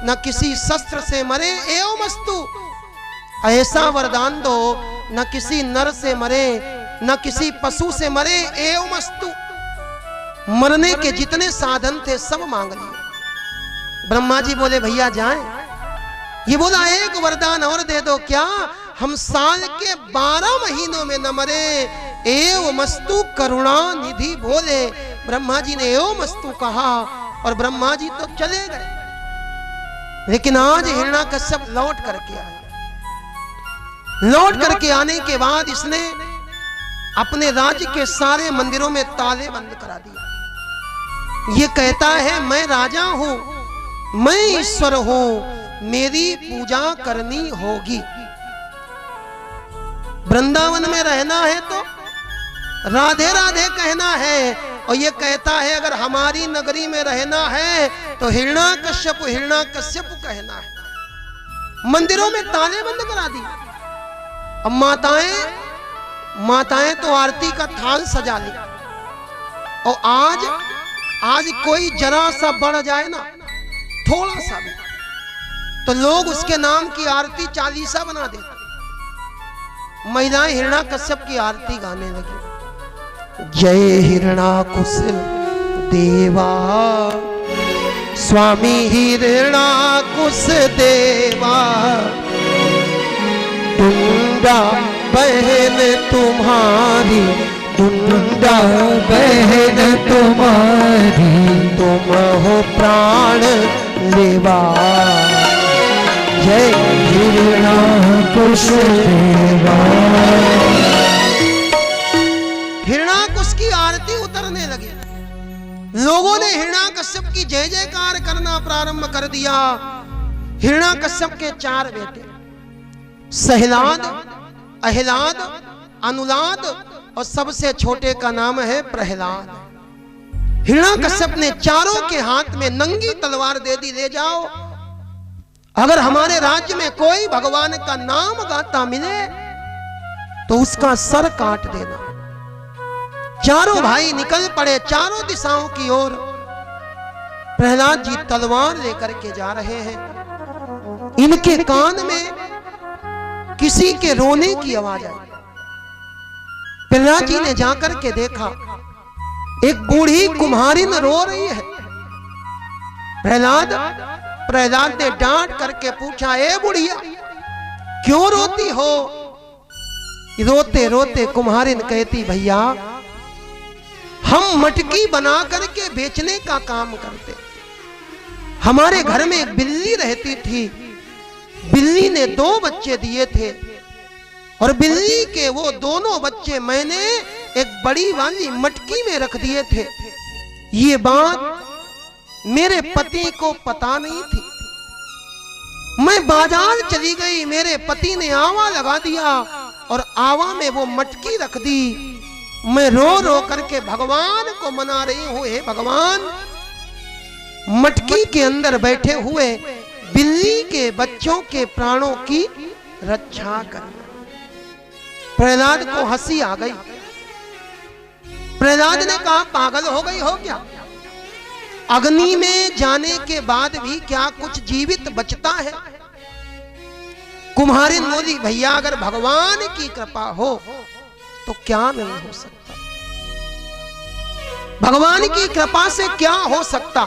न किसी शस्त्र से मरे एवमस्तु। ऐसा वरदान दो न किसी नर से मरे न किसी पशु से मरे एवमस्तु। मरने के जितने साधन थे सब मांग लिए। ब्रह्मा जी बोले भैया जाएं। ये बोला एक वरदान और दे दो, क्या हम साल के 12 महीनों में न मरे एवमस्तु करुणा निधि बोले। ब्रह्मा जी ने एवमस्तु कहा और ब्रह्मा जी तो चले गए। लेकिन आज हिरण्याकश्यप लौट करके आए। लौट करके आने के बाद इसने अपने राज्य के सारे मंदिरों में ताले बंद करा दिया। ये कहता है मैं राजा हूं, मैं ईश्वर हूं, मेरी पूजा करनी होगी। वृंदावन में रहना है तो राधे राधे कहना है। और ये कहता है अगर हमारी नगरी में रहना है तो हिरण्याकश्यप हिरण्याकश्यप कहना है। मंदिरों में ताले बंद करा दी। अब माताएं तो आरती का थाल सजा ली। और आज कोई जरा सा बढ़ जाए ना, थोड़ा सा भी, तो लोग उसके नाम की आरती चालीसा बना देते। महिलाएं हिरण्याकश्यप की आरती गाने लगी। जय हिरण्याकुश देवा स्वामी हिरण्याकुश देवा, टुंडा बहन तुम्हारी, टुंडा बहन तुम्हारी, तुम हो प्राण लेवा। जय हिरण्याकुश देवा। हिरण्याकुश की आरती उतरने लगी। लोगों ने हिरण्याकश्यप की जय जयकार करना प्रारंभ कर दिया। हिरण्याकश्यप के 4 बेटे सहलाद, अहलाद, अनुलाद और सबसे छोटे का नाम है प्रहलाद। हिरण्याकश्यप ने चारों के हाथ में नंगी तलवार दे दी, ले जाओ, अगर हमारे राज्य में कोई भगवान का नाम गाता मिले तो उसका सर काट देना। चारों भाई निकल पड़े चारों दिशाओं की ओर। प्रहलाद जी तलवार लेकर के जा रहे हैं। इनके कान में किसी के रोने की आवाज आई। प्रहलाद जी ने जाकर के देखा एक बूढ़ी कुम्हारिन रो रही है। प्रहलाद ने डांट करके पूछा, ए बुढ़िया क्यों रोती हो? रोते रोते कुम्हारिन कहती, भैया हम मटकी बना करके बेचने का काम करते। हमारे घर में एक बिल्ली रहती थी। बिल्ली ने 2 बच्चे दिए थे और बिल्ली के वो दोनों बच्चे मैंने एक बड़ी वाली मटकी में रख दिए थे। ये बात मेरे पति को पता नहीं थी। मैं बाजार चली गई, मेरे पति ने आवा लगा दिया और आवा में वो मटकी रख दी। मैं रो रो करके भगवान को मना रही हूं, हे भगवान मटकी के अंदर बैठे हुए बिल्ली के बच्चों के प्राणों की रक्षा करना। प्रहलाद को हंसी आ गई। प्रहलाद ने कहा, पागल हो गई हो क्या? अग्नि में जाने के बाद भी क्या कुछ जीवित बचता है? कुम्हारिन बोली, भैया अगर भगवान की कृपा हो तो क्या नहीं हो सकता। भगवान की कृपा से क्या हो सकता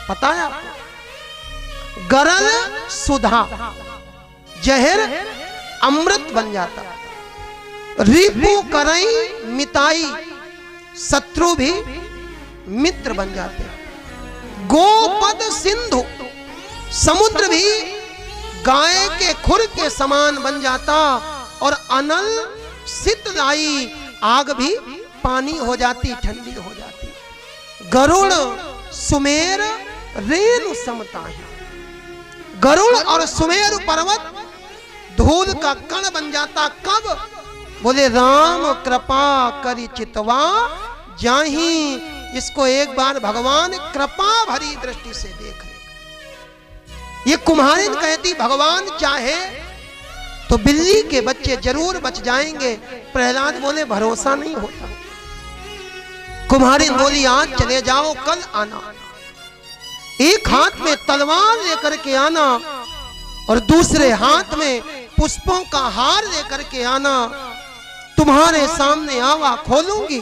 पता है आपको? गरल सुधा, जहर अमृत बन जाता। रिपु करई मिताई, शत्रु भी मित्र बन जाते। गोपद सिंधु, समुद्र भी गाय के खुर के समान बन जाता। और अनल शीतलाई, आग भी पानी हो जाती, ठंडी हो जाती। गरुड़ सुमेर रेणु समता है। गरुड़ और सुमेर पर्वत धूल का कण बन जाता। कब? बोले राम कृपा करी चितवा जाही। इसको एक बार भगवान कृपा भरी दृष्टि से देख ले। ये कुम्हारिन कहती, भगवान चाहे तो बिल्ली के बच्चे जरूर बच जाएंगे। प्रहलाद बोले, भरोसा नहीं होता। कुम्हारिन बोली, आज चले जाओ, कल आना। एक हाथ में तलवार लेकर के आना और दूसरे हाथ में पुष्पों का हार लेकर के आना। तुम्हारे सामने आवा खोलूंगी,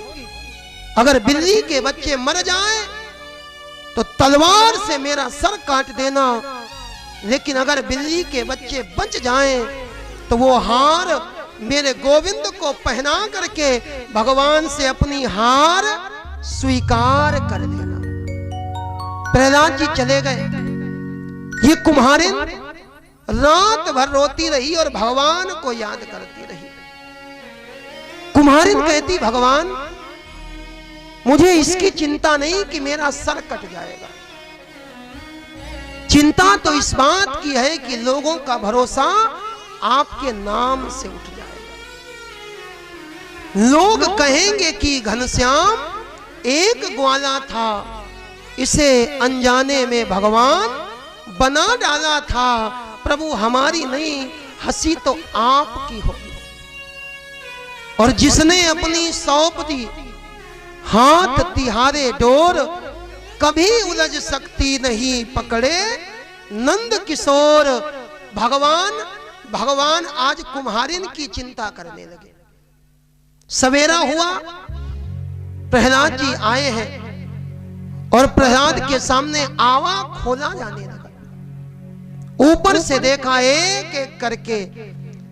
अगर बिल्ली के बच्चे मर जाएं तो तलवार से मेरा सर काट देना, लेकिन अगर बिल्ली के बच्चे बच जाएं तो वो हार मेरे गोविंद को पहना करके भगवान से अपनी हार स्वीकार कर देना। प्रहलाद जी चले गए। ये कुम्हारिन रात भर रोती रही और भगवान को याद करती रही। कुम्हारिन कहती, भगवान मुझे इसकी चिंता नहीं कि मेरा सर कट जाएगा, चिंता तो इस बात की है कि लोगों का भरोसा आपके नाम से उठ जाएगा। लोग कहेंगे कि घनश्याम एक ग्वाला था, इसे अनजाने में भगवान बना डाला था। प्रभु हमारी नहीं, हंसी तो आपकी होगी। और जिसने अपनी सौंप दी हाथ तिहारे डोर, कभी उलझ सकती नहीं पकड़े नंद किशोर। भगवान आज कुम्हारिन की चिंता करने लगे। सवेरा हुआ, प्रहलाद जी आए हैं और प्रहलाद के सामने आवा खोला जाने लगा। ऊपर से देखा एक एक करके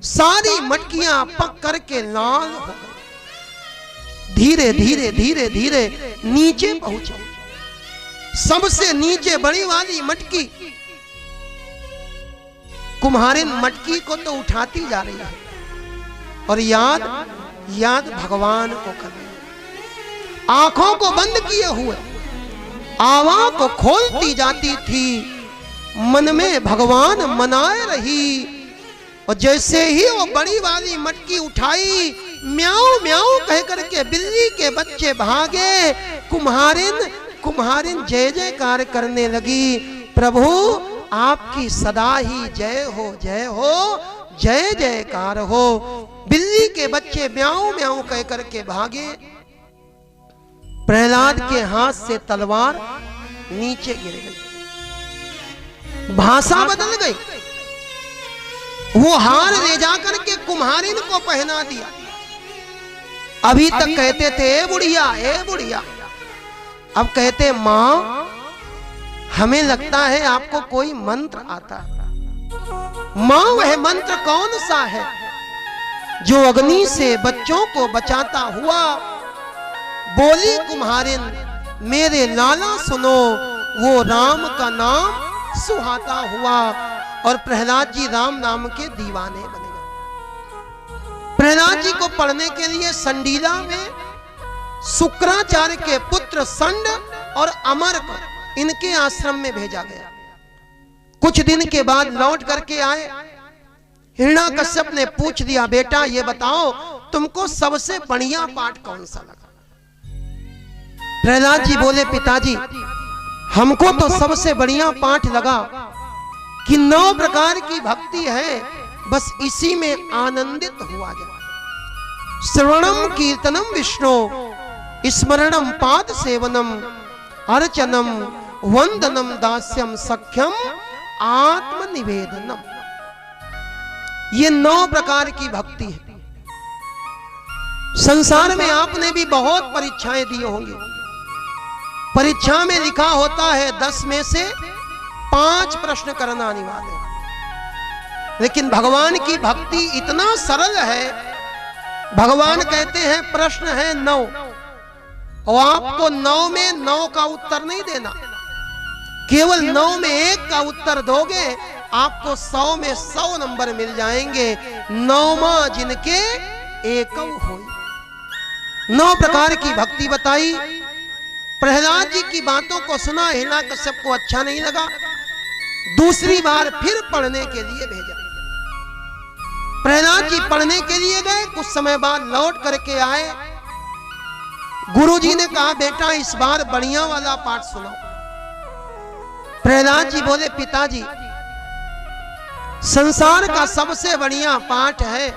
सारी मटकियां पक करके लाल हो गई। धीरे धीरे धीरे धीरे नीचे पहुंचा। सबसे नीचे बड़ी वाली मटकी, कुम्हारिन मटकी को तो उठाती जा रही है और याद भगवान को कर रही है। आंखों को बंद किए हुए आवा को खोलती जाती थी, मन में भगवान मनाए रही। और जैसे ही वो बड़ी वाली मटकी उठाई, म्याऊ म्याऊ कह करके बिल्ली के बच्चे भागे। कुम्हारिन जय जयकार करने लगी। प्रभु आपकी सदा ही जय हो, जय हो, जय जयकार हो। बिल्ली के बच्चे म्याऊ म्याऊ कह करके भागे। प्रहलाद के हाथ से तलवार नीचे गिर गई, भाषा बदल गई। वो हार ले जाकर के कुम्हारिन को पहना दिया। अभी तक कहते थे ए बुढ़िया, अब कहते मां हमें लगता है आपको कोई मंत्र आता है। मां वह मंत्र कौन सा है जो अग्नि से बच्चों को बचाता हुआ? बोली कुम्हारिन, मेरे लाला सुनो, वो राम का नाम सुहाता हुआ। और प्रहलाद जी राम नाम के दीवाने बने गए। प्रहलाद जी को पढ़ने के लिए संडीला में शुक्राचार्य के पुत्र संड और अमर को इनके आश्रम में भेजा गया। कुछ दिन के बाद लौट करके आए। हिरण्याकश्यप ने पूछ दिया, बेटा ये बताओ तुमको सबसे बढ़िया पाठ कौन सा लगा? प्रहलाद जी बोले, पिताजी हमको तो सबसे बढ़िया पाठ लगा कि 9 प्रकार की भक्ति है, बस इसी में आनंदित हुआ जाए। श्रवणम कीर्तनम विष्णु, स्मरणम पाद सेवनम, अर्चनम वंदनम दास्यम सख्यम आत्मनिवेदनम। ये 9 प्रकार की भक्ति है। संसार में आपने भी बहुत परीक्षाएं दी होंगी। परीक्षा में लिखा होता है 10 में से 5 प्रश्न करना अनिवार्य है। लेकिन भगवान की भक्ति इतना सरल है, भगवान कहते हैं प्रश्न है 9 और आपको 9 में 9 का उत्तर नहीं देना, केवल 9 में 1 का उत्तर दोगे आपको 100 में 100 नंबर मिल जाएंगे। 9वां जिनके एकव होई। 9 प्रकार की भक्ति बताई। प्रहलाद जी की बातों को सुना, हिरण्याकश्यप को अच्छा नहीं लगा। दूसरी बार फिर पढ़ने के लिए भेजा। प्रहलाद जी पढ़ने के लिए गए। कुछ समय बाद लौट करके आए। गुरुजी ने कहा, बेटा इस बार बढ़िया वाला पाठ सुनाओ। प्रहलाद जी बोले, पिताजी संसार का सबसे बढ़िया पाठ है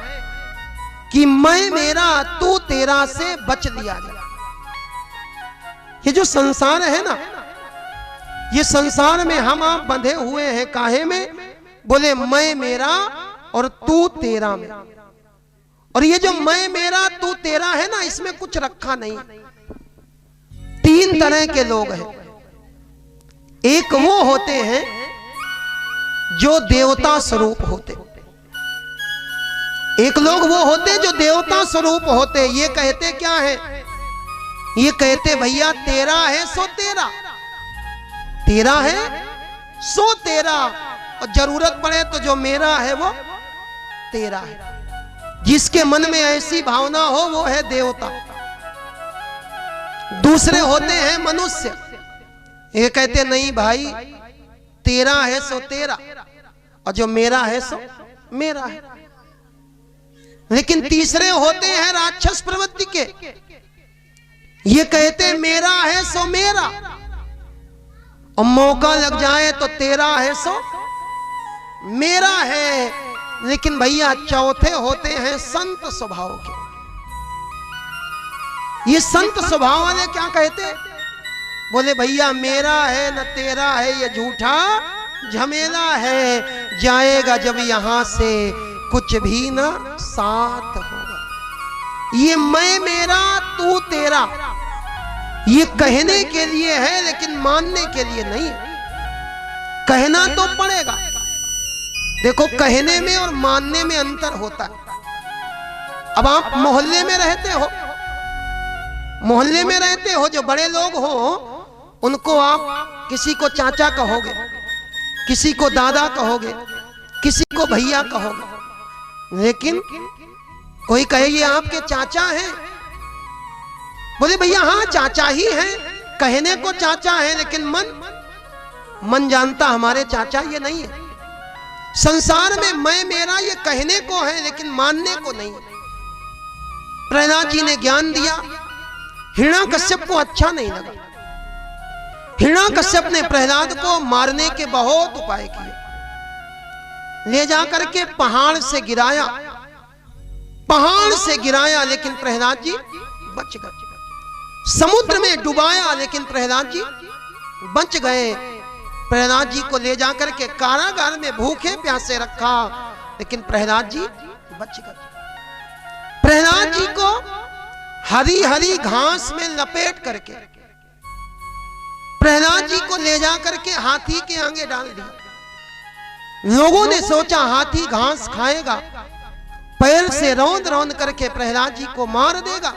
कि मैं मेरा तू तेरा से बच लिया जाए। ये जो संसार है ना, ये संसार में हम आप बंधे हुए हैं काहे में? बोले मैं मेरा और तू तेरा में। और ये जो मैं मेरा तू तेरा है ना, इसमें कुछ रखा नहीं। तीन तरह के लोग हैं। एक वो होते हैं जो देवता स्वरूप होते, एक लोग वो होते जो देवता स्वरूप होते। ये कहते क्या है? ये कहते भैया तेरा है सो तेरा, तेरा है सो तेरा, और जरूरत पड़े तो जो मेरा है वो तेरा है। जिसके मन में ऐसी भावना हो वो है देवता। दूसरे होते हैं मनुष्य। ये कहते नहीं भाई तेरा है सो तेरा, और जो मेरा है सो मेरा है। लेकिन तीसरे होते हैं राक्षस प्रवृत्ति के। ये कहते मेरा है सो मेरा, और मौका लग जाए तो तेरा है सो मेरा है। लेकिन भैया चौथे होते हैं संत स्वभाव के। ये संत स्वभाव वाले क्या कहते? बोले भैया मेरा है न तेरा है, ये झूठा झमेला है, जाएगा जब यहां से कुछ भी न साथ होगा। ये मैं मेरा तू तेरा ये कहने के लिए है, लेकिन मानने के लिए नहीं। कहना तो पड़ेगा। देखो कहने में और मानने में अंतर होता है। अब आप मोहल्ले में रहते हो, मोहल्ले में रहते हो, जो बड़े लोग हो उनको आप किसी को चाचा कहोगे, किसी को दादा कहोगे, किसी को भैया कहोगे। लेकिन कोई कहे ये आपके चाचा हैं, बोले भैया हाँ चाचा ही हैं, कहने को चाचा है, लेकिन मन जानता हमारे चाचा ये नहीं है। संसार में मैं मेरा ये कहने को है, लेकिन मानने को नहीं। प्रहलाद जी ने ज्ञान दिया, हिरण्याकश्यप को अच्छा नहीं लगा। हिरण्याकश्यप ने प्रहलाद को मारने के बहुत उपाय किए। ले जाकर के पहाड़ से गिराया, पहाड़ से गिराया, लेकिन प्रहलाद जी बच गए। समुद्र में डुबाया, लेकिन प्रहलाद जी बच गए। प्रहलाद जी को ले जाकर के कारागार में भूखे प्यासे रखा, लेकिन प्रहलाद जी बच गए। प्रहलाद जी को हरी हरी घास में लपेट करके प्रहलाद जी को ले जाकर के हाथी के आगे डाल दिया। लोगों ने सोचा हाथी घास खाएगा, पैर से रौंद रौंद करके प्रहलाद जी को मार देगा,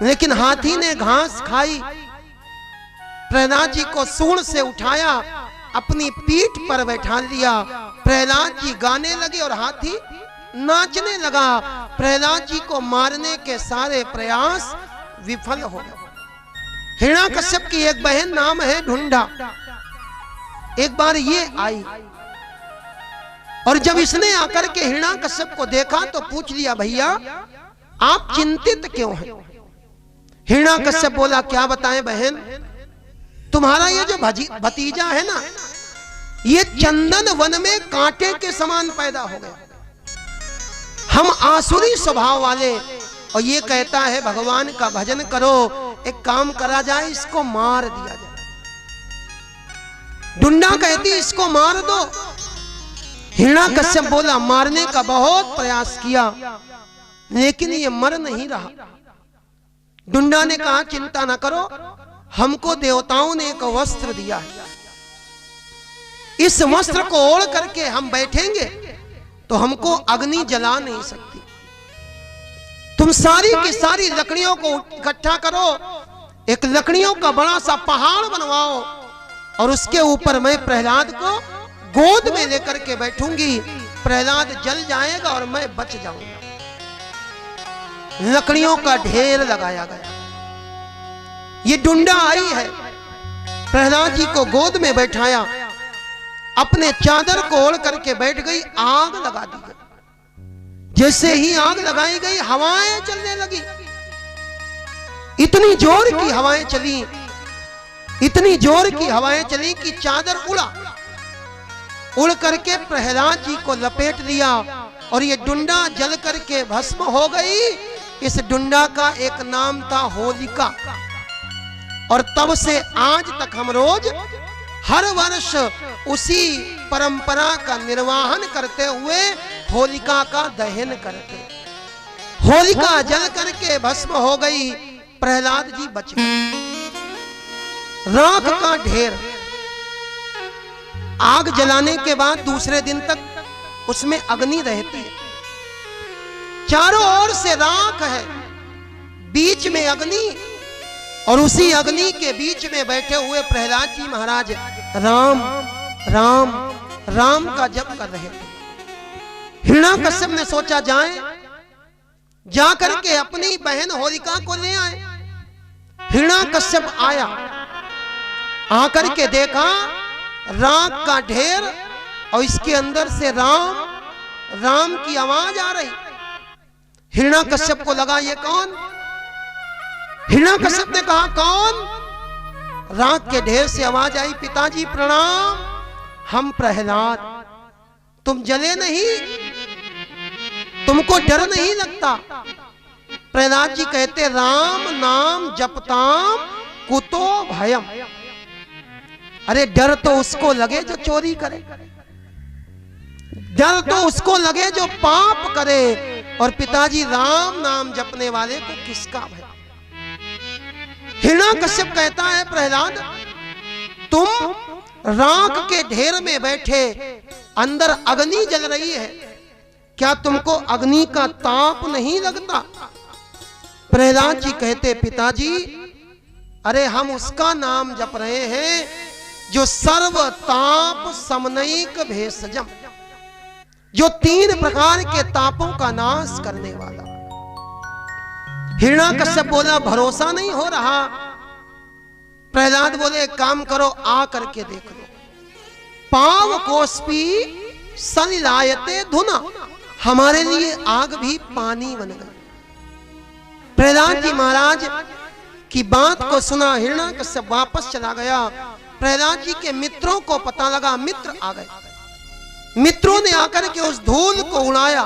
लेकिन हाथी ने घास खाई। प्रहलाद जी को सूंड से उठाया, अपनी पीठ पर बैठा लिया। प्रहलाद जी गाने लगे और हाथी नाचने लगा। प्रहलाद जी को मारने के सारे प्रयास विफल हो गए। हिरण्याकश्यप की एक बहन नाम है ढूंढा। एक बार ये आई और जब इसने आकर के हिरण्याकश्यप को देखा तो पूछ लिया भैया आप चिंतित क्यों हैं? हिरण्याकश्यप बोला क्या बताएं बहन, तुम्हारा ये जो भतीजा है ना, ये चंदन वन में कांटे के समान पैदा हो गया। हम आसुरी स्वभाव वाले, और ये कहता है भगवान का भजन करो, एक काम करा जाए इसको मार दिया जाए। ढूंढा कहती इसको मार दो। हिरण्याकश्यप बोला मारने का बहुत प्रयास किया, लेकिन ये मर नहीं रहा। ढूंढा ने कहा चिंता न करो, हमको देवताओं ने एक वस्त्र दिया है, इस वस्त्र को ओढ़ करके हम बैठेंगे तो हमको अग्नि जला नहीं सकती। तुम सारी की सारी लकड़ियों को इकट्ठा करो, एक लकड़ियों का बड़ा सा पहाड़ बनवाओ, और उसके ऊपर मैं प्रहलाद को गोद में लेकर के बैठूंगी। प्रहलाद जल जाएगा और मैं बच जाऊंगा। लकड़ियों का ढेर लगाया गया। ये ढूंढा आई है, प्रहलाद जी को गोद में बैठाया, अपने चादर को ओढ़ करके बैठ गई, आग लगा दी गई। जैसे ही आग लगाई गई हवाएं चलने लगी। इतनी जोर की हवाएं चली, इतनी जोर की हवाएं चली कि चादर उड़ करके प्रहलाद जी को लपेट लिया, और ये ढूंढा जल करके भस्म हो गई। इस ढूंढा का एक नाम था होलिका। और तब से आज तक हम रोज हर वर्ष उसी परंपरा का निर्वाहन करते हुए होलिका का दहन करते। होलिका जल करके भस्म हो गई, प्रहलाद जी बच गए। राख का ढेर, आग जलाने के बाद दूसरे दिन तक उसमें अग्नि रहती है, चारों ओर से राख है, बीच में अग्नि, और उसी अग्नि के बीच में बैठे हुए प्रहलाद जी महाराज राम राम राम का जप कर रहे थे। हिरण्याकश्यप ने सोचा जाए, जाकर के अपनी बहन होलिका को ले आए। हिरण्याकश्यप आया, आकर के देखा राख का ढेर और इसके अंदर से राम राम की आवाज आ रही। हिरण्याकश्यप को लगा ये कौन? हिरण्याकश्यप ने कहा कौन? राख के ढेर से आवाज आई, पिताजी प्रणाम, हम प्रहलाद। तुम जले नहीं? तुमको डर नहीं लगता? प्रहलाद जी कहते राम नाम जपताम कुतो भयम। अरे डर तो उसको लगे जो चोरी करे, डर तो उसको लगे जो पाप करे, और पिताजी राम नाम जपने वाले को किसका भय? हिरण्याकश्यप कहता है प्रहलाद, तुम राख के ढेर में बैठे, अंदर अग्नि जल रही है, क्या तुमको अग्नि का ताप नहीं लगता? प्रहलाद जी कहते पिताजी, अरे हम उसका नाम जप रहे हैं जो सर्व ताप समनयिक भेषजम, जो 3 प्रकार के तापों का नाश करने वाला। हिरण्याकश्यप बोला भरोसा नहीं हो रहा। प्रहलाद बोले एक काम करो, आ करके देख लो। पाव कोस्पी सलिलायते धुना, हमारे लिए आग भी पानी बन गई। प्रहलाद जी महाराज की बात को सुना हिरण्याकश्यप वापस चला गया। प्रहलाद जी के मित्रों को पता लगा, मित्र आ गए। मित्रों ने आकर के उस धूल को उड़ाया,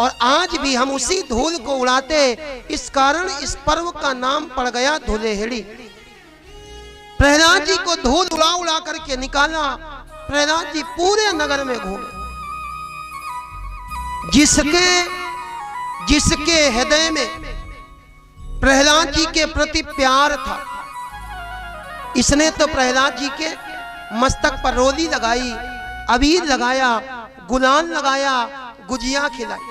और आज भी हम उसी धूल को उड़ाते, इस कारण इस पर्व का नाम पड़ गया धुलेहड़ी। प्रहलाद जी को धूल उड़ा उड़ा करके निकाला। प्रहलाद जी पूरे नगर में घूमे। जिसके हृदय में प्रहलाद जी के प्रति प्यार था, इसने तो प्रहलाद जी के मस्तक पर रोली लगाई, अबीर लगाया, गुलाल लगाया, गुजिया खिलाई।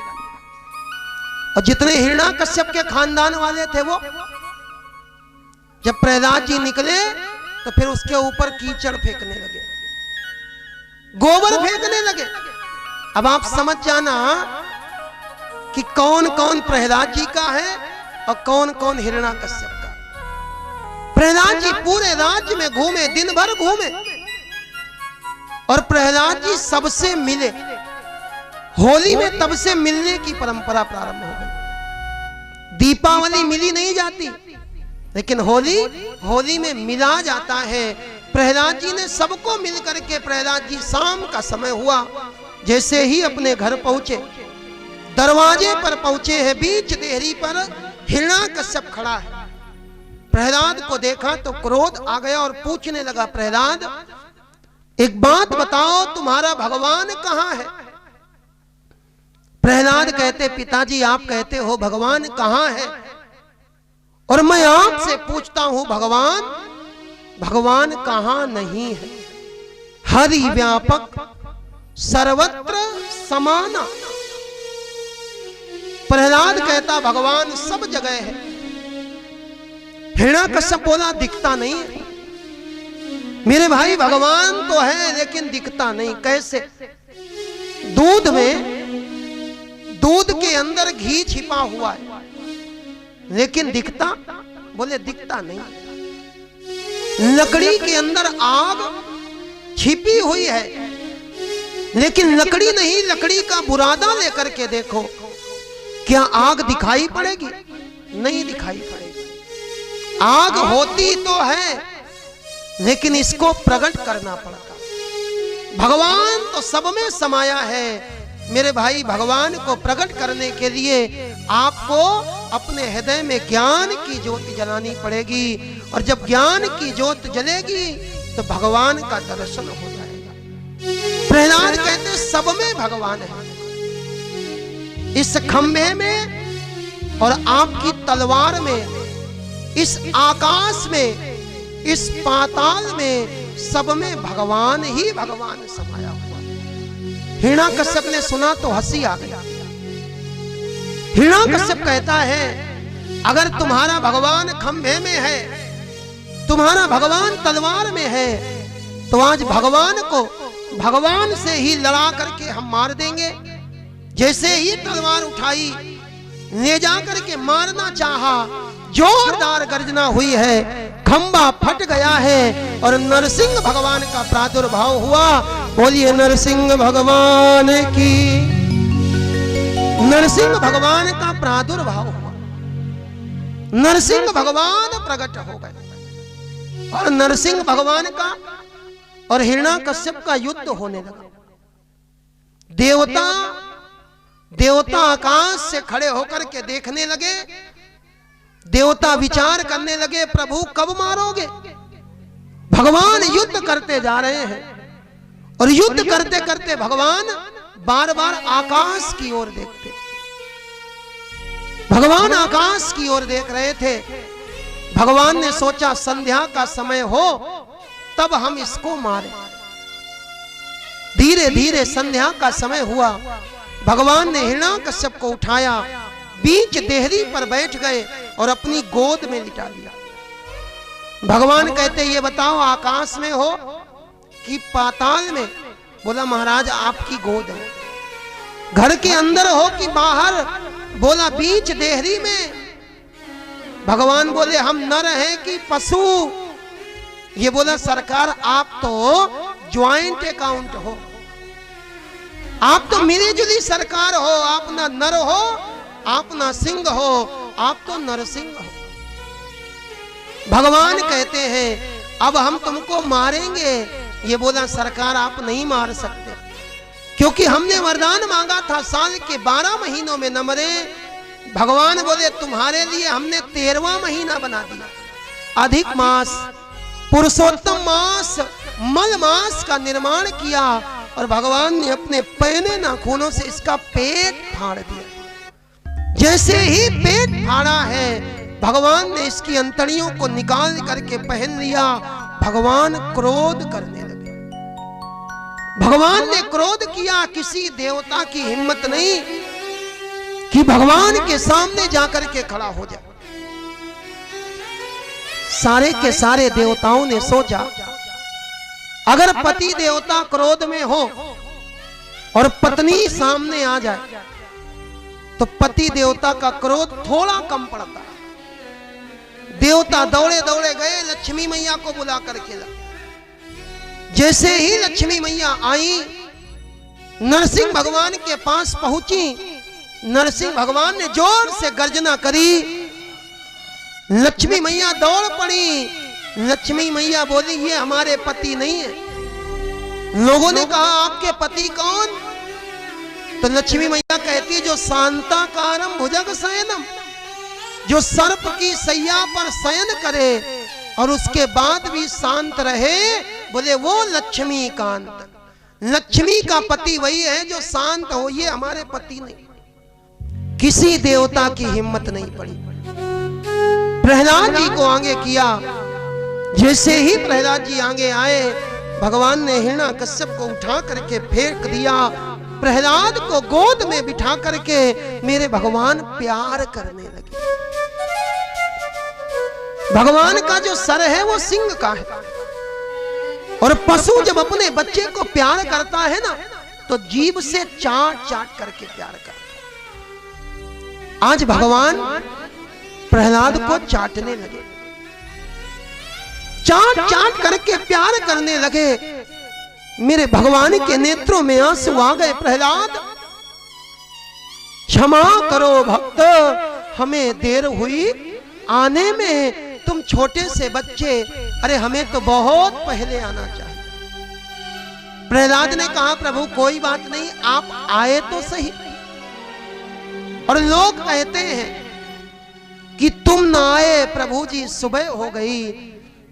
और जितने हिरण्याकश्यप के खानदान वाले थे वो, जब प्रहलाद जी निकले तो फिर उसके ऊपर कीचड़ फेंकने लगे, गोबर फेंकने लगे। अब आप समझ जाना कि कौन कौन प्रहलाद जी का है और कौन कौन हिरण्याकश्यप का। प्रहलाद जी पूरे राज्य में घूमे, दिन भर घूमे, और प्रहलाद जी सबसे मिले। होली में तब से मिलने की परंपरा प्रारंभ हो गई। दीपावली मिली नहीं जाती, लेकिन होली में मिला जाता है। प्रहलाद जी ने सबको मिल करके, प्रहलाद जी शाम का समय हुआ, जैसे ही अपने घर पहुंचे, दरवाजे पर पहुंचे हैं, बीच देहरी पर हिरण्याकश्यप खड़ा है। प्रहलाद को देखा तो क्रोध आ गया और पूछने लगा, प्रहलाद एक बात बताओ, तुम्हारा भगवान कहां है? प्रहलाद कहते पिताजी आप कहते हो भगवान कहां है, और मैं आपसे पूछता हूं भगवान कहां नहीं है? हरि व्यापक सर्वत्र समाना। प्रहलाद कहता भगवान सब जगह है। हिरण्याकश्यप बोला दिखता नहीं है। मेरे भाई भगवान तो है लेकिन दिखता नहीं। कैसे? दूध के अंदर घी छिपा हुआ है लेकिन दिखता? बोले दिखता नहीं। लकड़ी के अंदर आग छिपी हुई है लेकिन लकड़ी नहीं, लकड़ी का बुरादा लेकर के देखो, क्या आग दिखाई पड़ेगी? नहीं दिखाई पड़ेगी। आग होती तो है लेकिन इसको प्रकट करना पड़ता। भगवान तो सब में समाया है। मेरे भाई भगवान को प्रकट करने के लिए आपको अपने हृदय में ज्ञान की ज्योति जलानी पड़ेगी, और जब ज्ञान की ज्योत जलेगी तो भगवान का दर्शन हो जाएगा। प्रहलाद कहते सब में भगवान है, इस खंभे में और आपकी तलवार में, इस आकाश में, इस पाताल में, सब में भगवान ही भगवान समाया हुआ। हिरण्याकश्यप ने सुना तो हंसी आ गई। हिरण्याकश्यप कहता है अगर तुम्हारा भगवान खंभे में है, तुम्हारा भगवान तलवार में है, तो आज भगवान को भगवान से ही लड़ा करके हम मार देंगे। जैसे ही तलवार उठाई, ले जाकर के मारना चाहा, जोरदार गर्जना हुई है, खंभा फट गया है और नरसिंह भगवान का प्रादुर्भाव हुआ। बोलिए नरसिंह भगवान की। नरसिंह भगवान का प्रादुर्भाव हुआ, नरसिंह भगवान प्रकट हो गए और नरसिंह भगवान का और हिरण्याकश्यप का युद्ध होने लगा। देवता आकाश से खड़े होकर के देखने लगे, देवता विचार करने लगे प्रभु कब मारोगे। भगवान युद्ध करते जा रहे हैं और युद्ध करते करते भगवान बार बार आकाश की ओर देखते। भगवान आकाश की ओर देख रहे थे। भगवान ने सोचा संध्या का समय हो तब हम इसको मारें। धीरे धीरे संध्या का समय हुआ। भगवान ने हिरण्याकश्यप को उठाया, बीच देहरी पर बैठ गए और अपनी गोद में लिटा दिया। भगवान कहते ये बताओ आकाश में हो कि पाताल में। बोला महाराज आपकी गोद है। घर के अंदर हो कि बाहर। बोला बीच देहरी में। भगवान बोले हम नर हैं कि पशु। ये बोला सरकार आप तो ज्वाइंट अकाउंट हो, आप तो मिली जुली सरकार हो, आप ना नर हो, आप ना सिंह हो, आप तो नरसिंह हो। भगवान कहते हैं अब हम तुमको मारेंगे। ये बोला सरकार आप नहीं मार सकते, क्योंकि हमने वरदान मांगा था साल के 12 महीनों में न मरे। भगवान बोले तुम्हारे लिए हमने 13वां महीना बना दिया। अधिक मास, पुरुषोत्तम मास, मल मास का निर्माण किया और भगवान ने अपने पहने नाखूनों से इसका पेट फाड़ दिया। जैसे ही पेट फाड़ा है भगवान ने इसकी अंतड़ियों को निकाल करके पहन लिया। भगवान क्रोध करने लगे। भगवान ने क्रोध किया। किसी देवता की हिम्मत नहीं कि भगवान के सामने जाकर के खड़ा हो जाए। सारे के सारे देवताओं ने सोचा अगर पति देवता क्रोध में हो और पत्नी सामने आ जाए तो पति देवता का क्रोध थोड़ा कम पड़ता है। देवता दौड़े दौड़े गए, लक्ष्मी मैया को बुला करके ला। जैसे ही लक्ष्मी मैया आई, नरसिंह भगवान के पास पहुंची। नरसिंह भगवान ने जोर से गर्जना करी। लक्ष्मी मैया दौड़ पड़ी। लक्ष्मी मैया बोली ये हमारे पति नहीं है। लोगों ने कहा आपके पति कौन? तो लक्ष्मी मैया कहती जो शांताकारम भुजग शयनम, जो सर्प की सैया पर शयन करे और उसके बाद भी शांत रहे, बोले वो लक्ष्मी कांत। लक्ष्मी का पति वही है जो शांत हो, ये हमारे पति नहीं। किसी देवता की हिम्मत नहीं पड़ी। प्रहलाद जी को आगे किया। जैसे ही प्रहलाद जी आगे आए, भगवान ने हिरण्याकश्यप को उठा करके फेंक दिया। प्रहलाद को गोद में बिठा करके मेरे भगवान प्यार करने लगे। भगवान का जो सर है वो सिंह का है, और पशु जब अपने बच्चे को प्यार करता है ना तो जीभ से चाट चाट करके प्यार करता है। आज भगवान प्रहलाद को चाटने लगे, चाट चाट करके प्यार करने लगे। मेरे भगवान के नेत्रों में आंसू आ गए। प्रहलाद क्षमा करो भक्त, हमें देर हुई आने में। तुम छोटे से बच्चे, अरे हमें तो बहुत पहले आना चाहिए। प्रहलाद ने कहा प्रभु कोई बात नहीं, आप आए तो सही। और लोग कहते हैं कि तुम ना आए प्रभु जी, सुबह हो गई,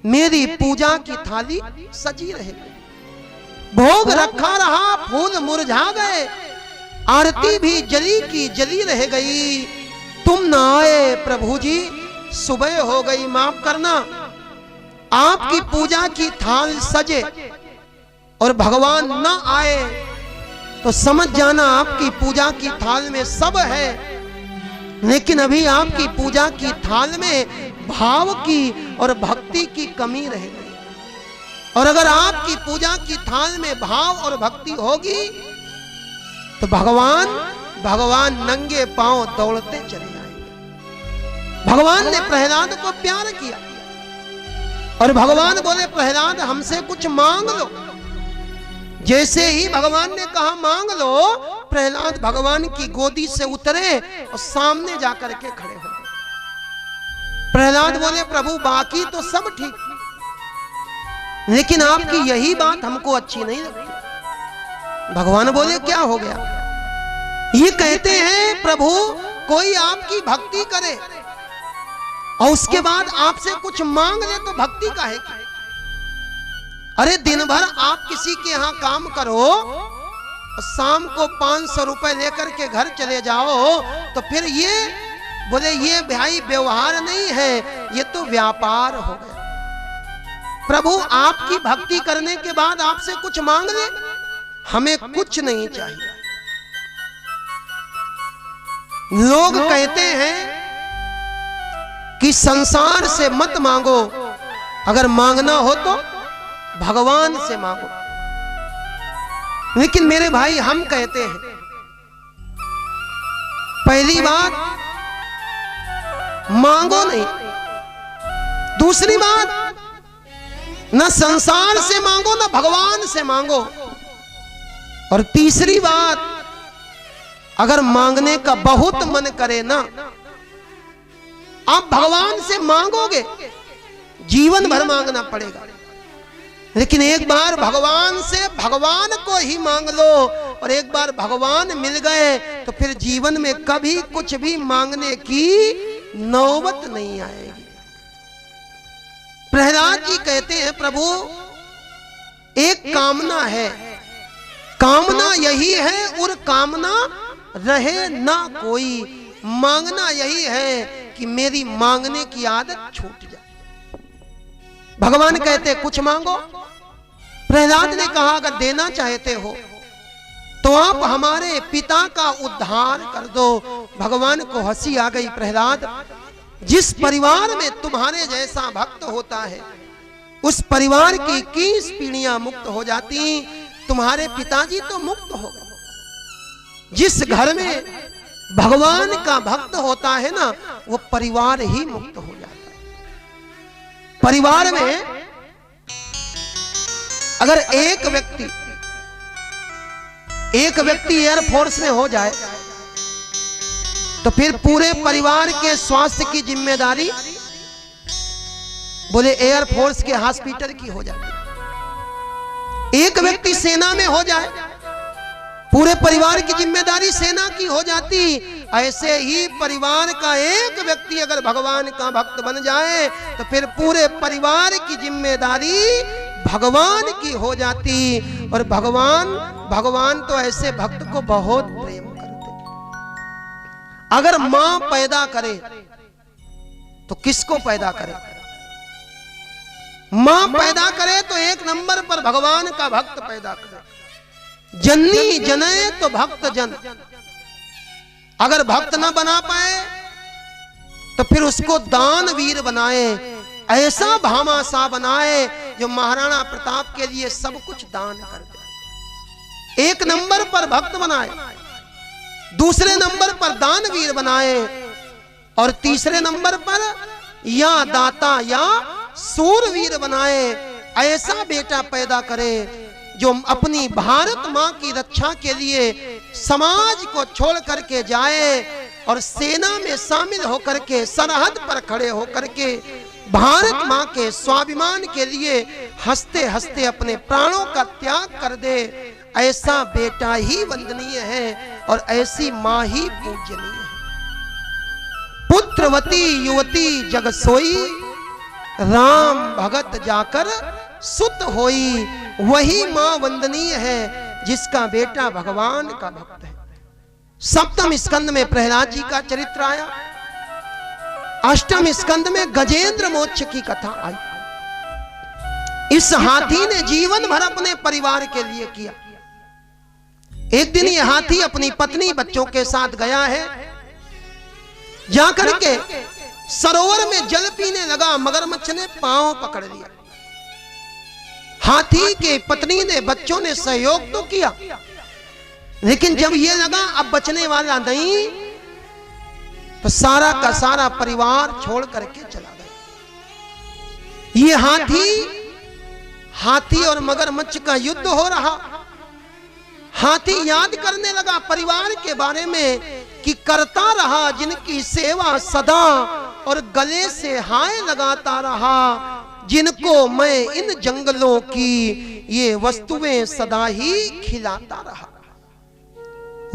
मेरी पूजा की थाली सजी रह गई। भोग रखा रहा, फूल मुरझा गए, आरती भी जली की जली रह गई। तुम ना आए प्रभु जी, सुबह हो गई। माफ करना, आपकी पूजा की थाल सजे और भगवान ना आए तो समझ जाना आपकी पूजा की थाल में सब है, लेकिन अभी आपकी पूजा की थाल में भाव की और भक्ति की कमी रह गई। और अगर आपकी पूजा की थाल में भाव और भक्ति होगी तो भगवान नंगे पांव दौड़ते चले आएंगे। भगवान ने प्रहलाद को प्यार किया और भगवान बोले प्रहलाद हमसे कुछ मांग लो। जैसे ही भगवान ने कहा मांग लो, प्रहलाद भगवान की गोदी से उतरे और सामने जाकर के खड़े हो गए। प्रहलाद बोले प्रभु बाकी तो सब ठीक, लेकिन आपकी यही बात हमको अच्छी नहीं लगती। भगवान बोले क्या हो गया? ये कहते हैं प्रभु कोई आपकी भक्ति करे और उसके बाद आपसे कुछ मांग ले तो भक्ति काहे की? अरे दिन भर आप किसी के यहां काम करो, शाम को 500 रुपए लेकर के घर चले जाओ, तो फिर ये बोले ये भाई व्यवहार नहीं है, ये तो व्यापार हो गया। प्रभु आपकी भक्ति करने के बाद आपसे कुछ मांग ले, हमें कुछ नहीं चाहिए। लोग कहते हैं कि संसार से मत मांगो, अगर मांगना हो तो भगवान से मांगो। लेकिन मेरे भाई हम कहते हैं पहली बात मांगो नहीं, दूसरी बात न संसार से मांगो न भगवान से मांगो, और तीसरी बात अगर मांगने का बहुत मन करे ना, आप भगवान से मांगोगे जीवन भर मांगना पड़ेगा, लेकिन एक बार भगवान से भगवान को ही मांग लो, और एक बार भगवान मिल गए तो फिर जीवन में कभी कुछ भी मांगने की नौबत नहीं आएगी। प्रहलाद जी कहते हैं प्रभु एक कामना है, कामना यही है और कामना रहे ना कोई, मांगना यही है कि मेरी मांगने की आदत छूट जाए। भगवान कहते कुछ मांगो। प्रहलाद ने कहा अगर देना चाहते हो तो आप हमारे पिता का उद्धार कर दो। भगवान को हंसी आ गई, प्रहलाद जिस परिवार में तुम्हारे जैसा भक्त होता है उस परिवार की 21 पीढ़ियां मुक्त हो जाती, तुम्हारे पिताजी तो मुक्त हो गए। जिस घर में भगवान का भक्त होता है ना, वो परिवार ही मुक्त हो जाता है। परिवार में अगर एक व्यक्ति एयरफोर्स में हो जाए तो फिर पूरे परिवार के स्वास्थ्य की जिम्मेदारी बोले एयरफोर्स के हॉस्पिटल की हो जाती। एक व्यक्ति सेना में हो जाए, पूरे परिवार की जिम्मेदारी सेना की हो जाती। ऐसे ही परिवार का एक व्यक्ति अगर भगवान का भक्त बन जाए तो फिर पूरे परिवार की जिम्मेदारी भगवान की हो जाती। और भगवान तो ऐसे भक्त को बहुत प्रेम करते। अगर मां पैदा करे तो किसको पैदा करे? मां पैदा करे तो एक नंबर पर भगवान का भक्त पैदा करे। जननी जने तो भक्त जन। अगर भक्त ना बना पाए तो फिर उसको दानवीर बनाए, ऐसा भामाशाह बनाए जो महाराणा प्रताप के लिए सब कुछ दान कर दे। एक नंबर पर भक्त बनाए, दूसरे नंबर पर दानवीर बनाए, और तीसरे नंबर पर या दाता या सूरवीर बनाए। ऐसा बेटा पैदा करे जो अपनी भारत मां की रक्षा के लिए समाज को छोड़ करके जाए और सेना में शामिल होकर के सरहद पर खड़े होकर के भारत मां के स्वाभिमान के लिए हंसते हंसते अपने प्राणों का त्याग कर दे। ऐसा बेटा ही वंदनीय है और ऐसी मां ही पूजनीय है। पुत्र चक्रवती युवती जग सोई, राम भगत जाकर सुत होई। वही मां वंदनीय है जिसका बेटा भगवान का भक्त है। सप्तम स्कंद में प्रहलाद जी का चरित्र आया, अष्टम स्कंद में गजेंद्र मोक्ष की कथा आई। इस हाथी ने जीवन भर अपने परिवार के लिए किया। एक दिन यह हाथी अपनी पत्नी बच्चों के साथ गया है, जाकर के सरोवर में जल पीने लगा। मगरमच्छ ने पांव पकड़ लिया। हाथी के पत्नी ने बच्चों ने सहयोग तो किया, लेकिन जब यह लगा अब बचने वाला नहीं, तो सारा का सारा परिवार छोड़ करके चला गया। ये हाथी और मगरमच्छ का युद्ध हो रहा। हाथी याद करने लगा परिवार के बारे में कि करता रहा जिनकी सेवा सदा, और गले से हाय लगाता रहा जिनको मैं इन जंगलों की ये वस्तुएं सदा ही खिलाता रहा।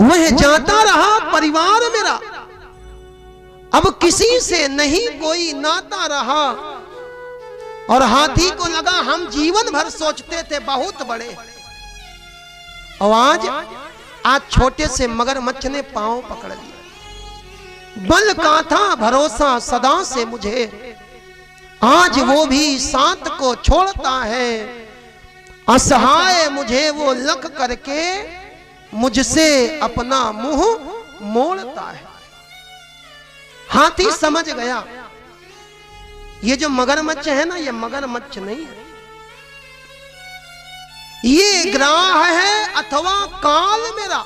वह जाता रहा परिवार मेरा, अब किसी से नहीं कोई नाता रहा। और हाथी को लगा हम जीवन भर सोचते थे बहुत बड़े, और आज छोटे से मगरमच्छ ने पांव पकड़ लिया। बल का था भरोसा सदा से मुझे, आज वो भी साथ को छोड़ता है। असहाय मुझे वो लख करके मुझसे अपना मुंह मोड़ता है। हाथी समझ गया ये जो मगरमच्छ है ना, ये मगरमच्छ नहीं है, ये ग्राह है अथवा काल मेरा,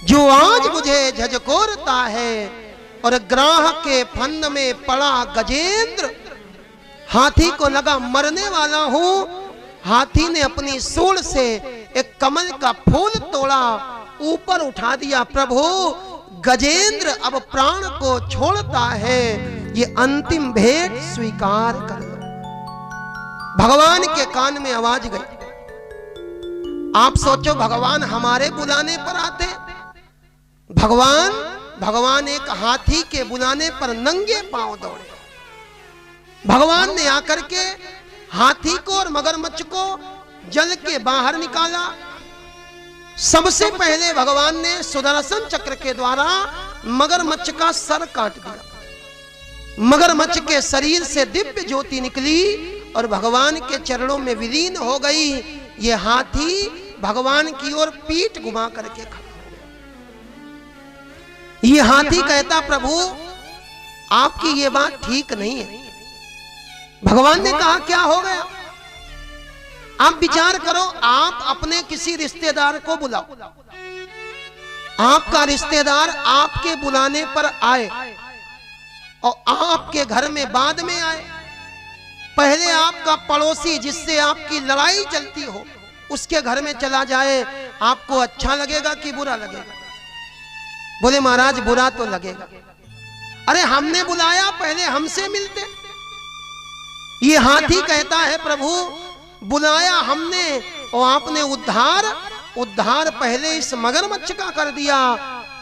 जो आज मुझे झकझोरता है। और ग्राह के फंद में पड़ा गजेंद्र। हाथी को लगा मरने वाला हूं। हाथी ने अपनी सूंड से एक कमल का फूल तोड़ा, ऊपर उठा दिया। प्रभु गजेंद्र अब प्राण को छोड़ता है, ये अंतिम भेंट स्वीकार कर लो। भगवान के कान में आवाज गई। आप सोचो भगवान हमारे बुलाने पर आते। भगवान एक हाथी के बुलाने पर नंगे पांव दौड़े। भगवान ने आकर के हाथी को और मगरमच्छ को जल के बाहर निकाला। सबसे पहले भगवान ने सुदर्शन चक्र के द्वारा मगरमच्छ का सर काट दिया। मगरमच्छ के शरीर से दिव्य ज्योति निकली और भगवान के चरणों में विलीन हो गई। ये हाथी भगवान की ओर पीठ घुमा करके खड़ा हो गया। ये हाथी कहता प्रभु आपकी ये बात ठीक नहीं है। भगवान ने कहा क्या हो गया? आप विचार करो, आप अपने किसी रिश्तेदार को बुलाओ, आपका रिश्तेदार आपके बुलाने पर आए और आपके घर में बाद में आए। पहले आपका पड़ोसी जिससे आपकी लड़ाई चलती हो उसके घर में चला जाए, आपको अच्छा लगेगा कि बुरा लगेगा? बोले महाराज बुरा तो लगेगा। अरे हमने बुलाया, पहले हमसे मिलते। ये हाथी कहता है प्रभु बुलाया हमने और आपने उद्धार पहले इस मगरमच्छ का कर दिया।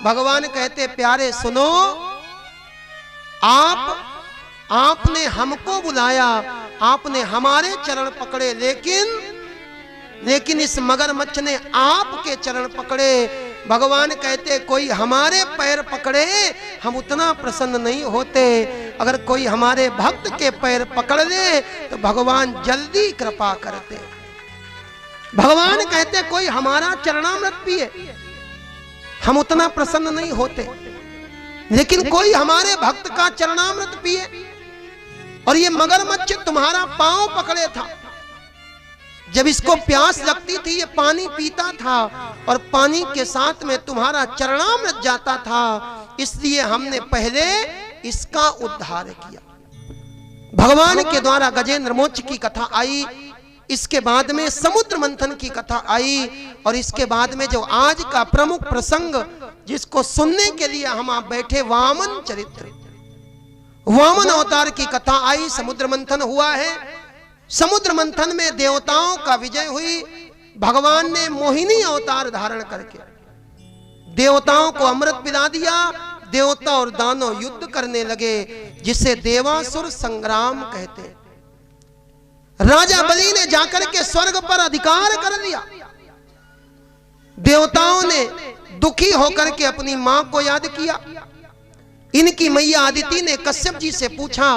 भगवान कहते प्यारे सुनो, आपने हमको बुलाया, आपने हमारे चरण पकड़े, लेकिन इस मगरमच्छ ने आपके चरण पकड़े। भगवान कहते कोई हमारे पैर पकड़े हम उतना प्रसन्न नहीं होते, अगर कोई हमारे भक्त के पैर पकड़ ले तो भगवान जल्दी कृपा करते। भगवान कहते कोई हमारा चरणामृत पिए हम उतना प्रसन्न नहीं होते, लेकिन कोई हमारे भक्त का चरणामृत पिए। और ये मगरमच्छ तुम्हारा पांव पकड़े था, जब इसको प्यास लगती थी ये पानी पीता था और पानी के साथ में तुम्हारा चरणामृत जाता था, इसलिए हमने पहले इसका उद्धार किया। भगवान के द्वारा गजेंद्र मोक्ष की कथा आई, इसके बाद में समुद्र मंथन की कथा आई, और इसके बाद में जो आज का प्रमुख प्रसंग जिसको सुनने के लिए हम आप बैठे, वामन चरित्र, वामन अवतार की कथा आई। समुद्र मंथन हुआ है। समुद्र मंथन में देवताओं का विजय हुई। भगवान ने मोहिनी अवतार धारण करके देवताओं को अमृत पिला दिया, देवता और दानव युद्ध करने लगे, जिसे देवासुर संग्राम कहते हैं। राजा बलि ने जाकर के स्वर्ग पर अधिकार कर लिया। देवताओं ने दुखी होकर के अपनी मां को याद किया। इनकी मैया अदिति ने कश्यप जी से पूछा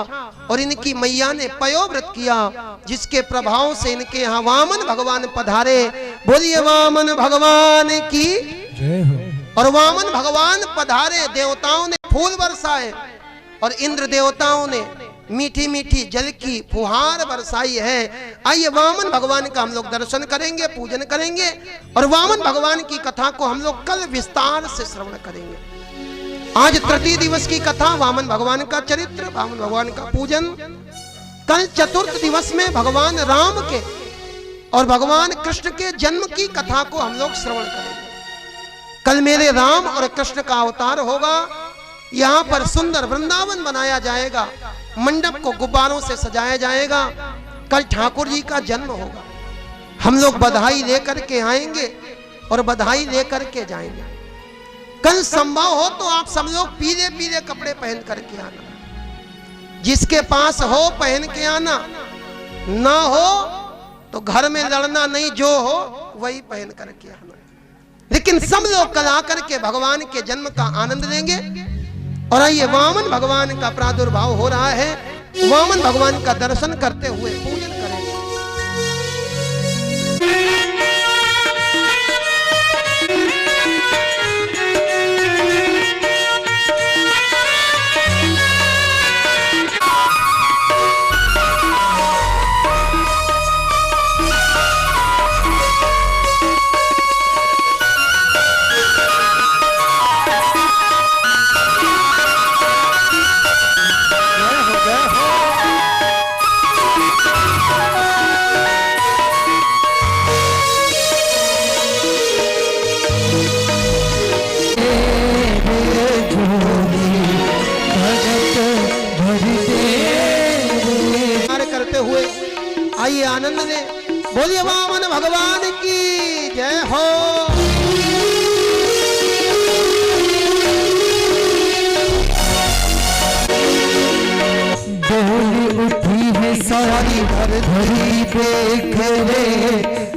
और इनकी मैया ने पयोव्रत किया, जिसके प्रभाव से इनके यहाँ वामन भगवान पधारे। बोलिए वामन भगवान की जय हो। और वामन भगवान पधारे, देवताओं ने फूल बरसाए और इंद्र देवताओं ने मीठी मीठी जल की फुहार बरसाई है। आइए वामन भगवान का हम लोग दर्शन करेंगे, पूजन करेंगे और वामन भगवान की कथा को हम लोग कल विस्तार से श्रवण करेंगे। आज तृतीय दिवस की कथा, वामन भगवान का चरित्र, वामन भगवान का पूजन। कल चतुर्थ दिवस में भगवान राम के और भगवान कृष्ण के जन्म की कथा को हम लोग श्रवण करेंगे। कल मेरे राम और कृष्ण का अवतार होगा। यहाँ पर सुंदर वृंदावन बनाया जाएगा, मंडप को गुब्बारों से सजाया जाएगा। कल ठाकुर जी का जन्म होगा। हम लोग बधाई लेकर के आएंगे और बधाई लेकर के जाएंगे। कल संभव हो तो आप सब लोग पीले पीले कपड़े पहन करके आना। जिसके पास हो पहन के आना, ना हो तो घर में लड़ना नहीं, जो हो वही पहन करके आना। लेकिन सब लोग कल आकर के भगवान के जन्म का आनंद लेंगे। और आइए वामन भगवान का प्रादुर्भाव हो रहा है, वामन भगवान का दर्शन करते हुए पूजन करेंगे। आइए आनंद ले, बोलिए वामन भगवान की जय हो। डोली उठी है सारी धरती देख रे,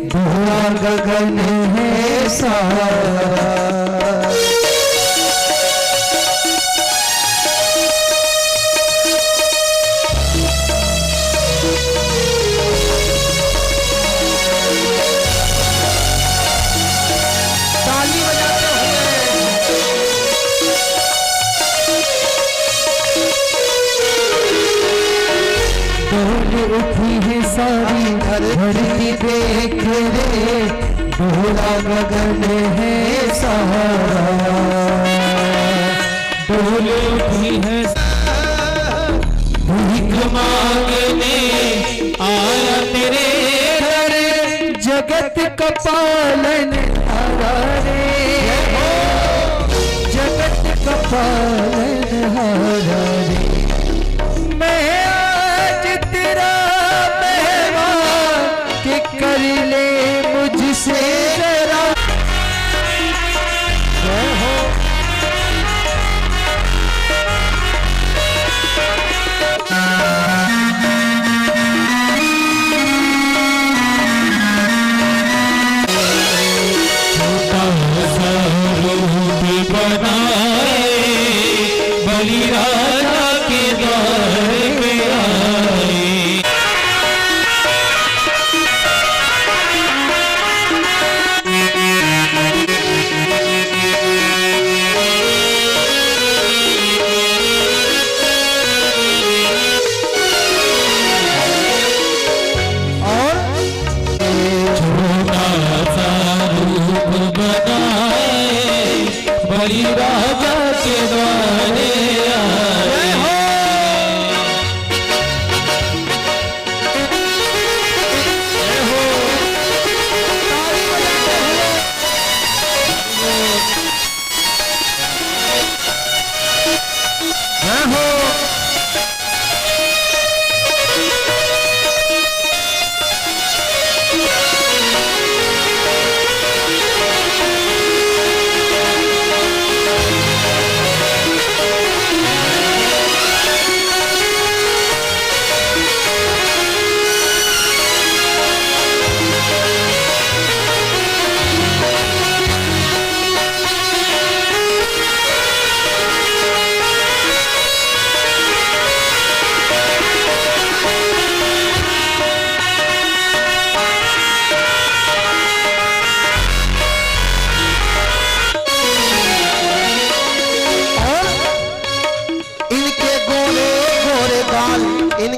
धुआं गगन है सारा। उठी है सारी धरती देख रे, धुआं गगन है सारा। डोल उठी है भीख मांगने आया तेरे घर, जगत का पालन हारा रे, जगत का पालन हारा रे। कर ले मुझसे जरा जय हो। छोटा सा रूप बनाए बलि राजा के द्वार पे आए। बलि राजा के द्वारे आए हो।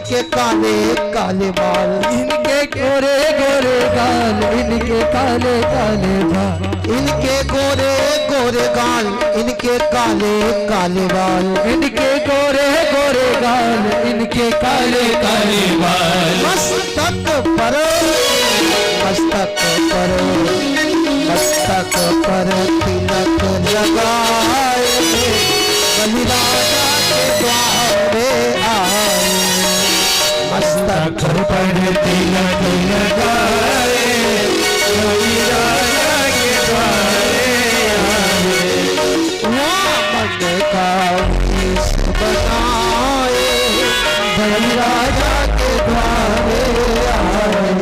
इनके काले काले बाल, इनके गोरे गोरे गाल, इनके काले काले बाल, इनके गोरे गोरे गाल, इनके काले काले बाल, इनके गोरे गोरे गाल, इनके काले काले बाल। मस्तक पर मस्तक पर मस्तक पर तिलक लगाए, बलिराजा के द्वारे आए। मस्तक पर तिलक लगाए, बलिराजा के द्वारे आए। वामन का वेश बनाए, बलिराजा के द्वारे आए।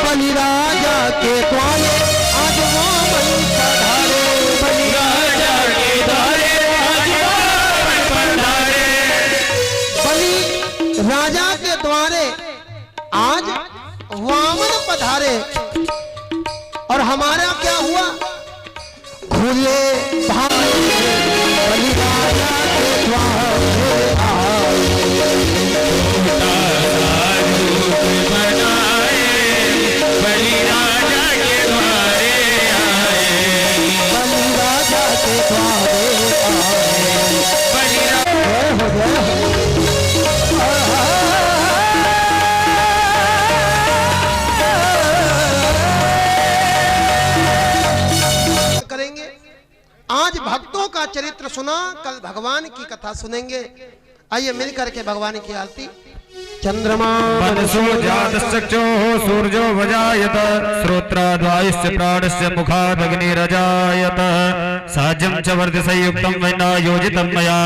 बलिराजा के द्वारे आज वामन पधारे, बलिराजा के द्वारे आज वामन पधारे। बलि राजा के द्वारे आज वामन पधारे। और हमारा क्या हुआ? खुले भाई बलिराजा के द्वारे आए। बलिराजा के द्वारे आए, बलिराजा के द्वारे करेंगे। आज भक्तों का चरित्र सुना, कल भगवान की कथा सुनेंगे। आइए मिल करके भगवान की आरती। चंद्रमा मनसो जातश्चक्षुः सूर्यो वजायत, श्रोत्राद्वायुश्च प्राणश्च मुखादग्निरजायत। साज्यं च वर्धिसंयुक्तं वैना योजितं मया,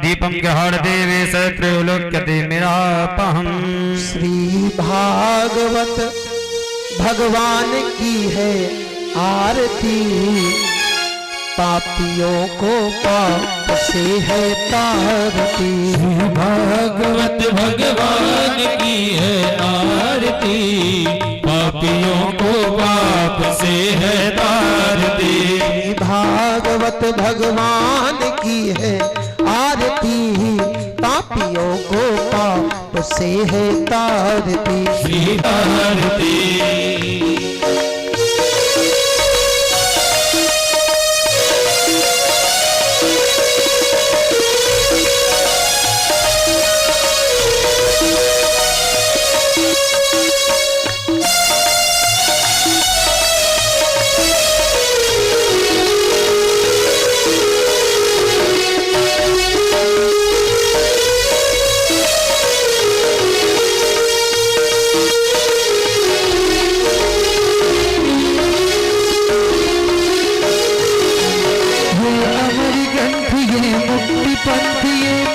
दीपं गृहाणदेवे स त्रैलोक्यते मेरापहम्। श्री भागवत भगवान की है आरती, पापियों को पाप से है तारती। भागवत भगवान की है आरती, पापियों को पाप से है तारती। भागवत भगवान की है आरती, पापियों को पाप से है तारती। श्री आरती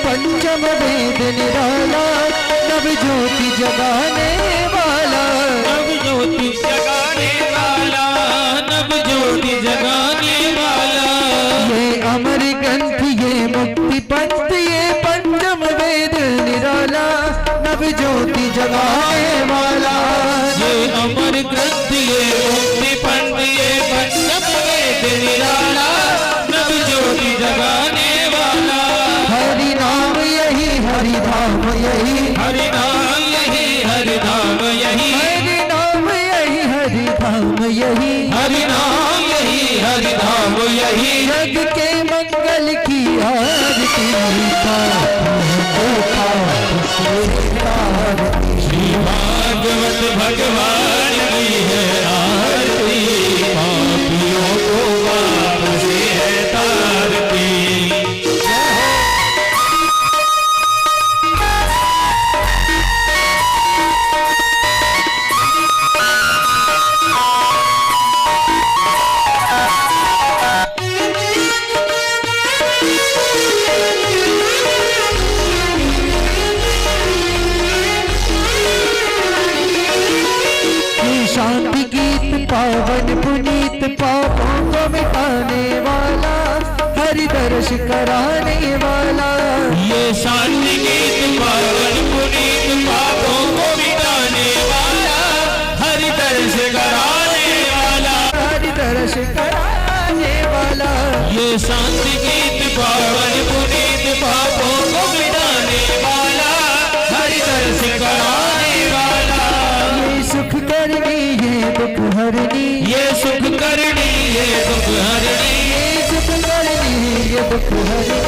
पंचम वेद निराला, नव ज्योति जगाने वाला, नव ज्योति जगाने वाला, नव ज्योति जगाने वाला। ये अमर ग्रंथ ये मुक्ति पंथ ये पंचम वेद निराला, नव ज्योति जगाने वाला। ये अमर ग्रंथ ये मुक्ति पंथ ये पंचम वेद निराला, नव ज्योति जगाने वाला। हरि नाम यही हरि धाम यही, हरि नाम यही हरि धाम यही, हरि नाम यही हरि धाम यही, हरि नाम यही हरि धाम यही। जग के मंगल की आरती, श्री भागवत भगवान की है आरती, पापियों को पाप से है तारती। शांति गीत पावन पुनीत पापों को मिटाने वाला, हरि दर्श कराने वाला। ये शांति गीत पावन पुनीत पापों को मिटाने वाला, हरि दर्श कराने वाला, हरि दर्श कराने वाला। ये शांति गीत पावन पुनीत पापों को मिटाने वाला, हरि दर्श हरनी, ये सुख करनी ये दुख हरनी, ये सुख करनी ये दुख हरनी।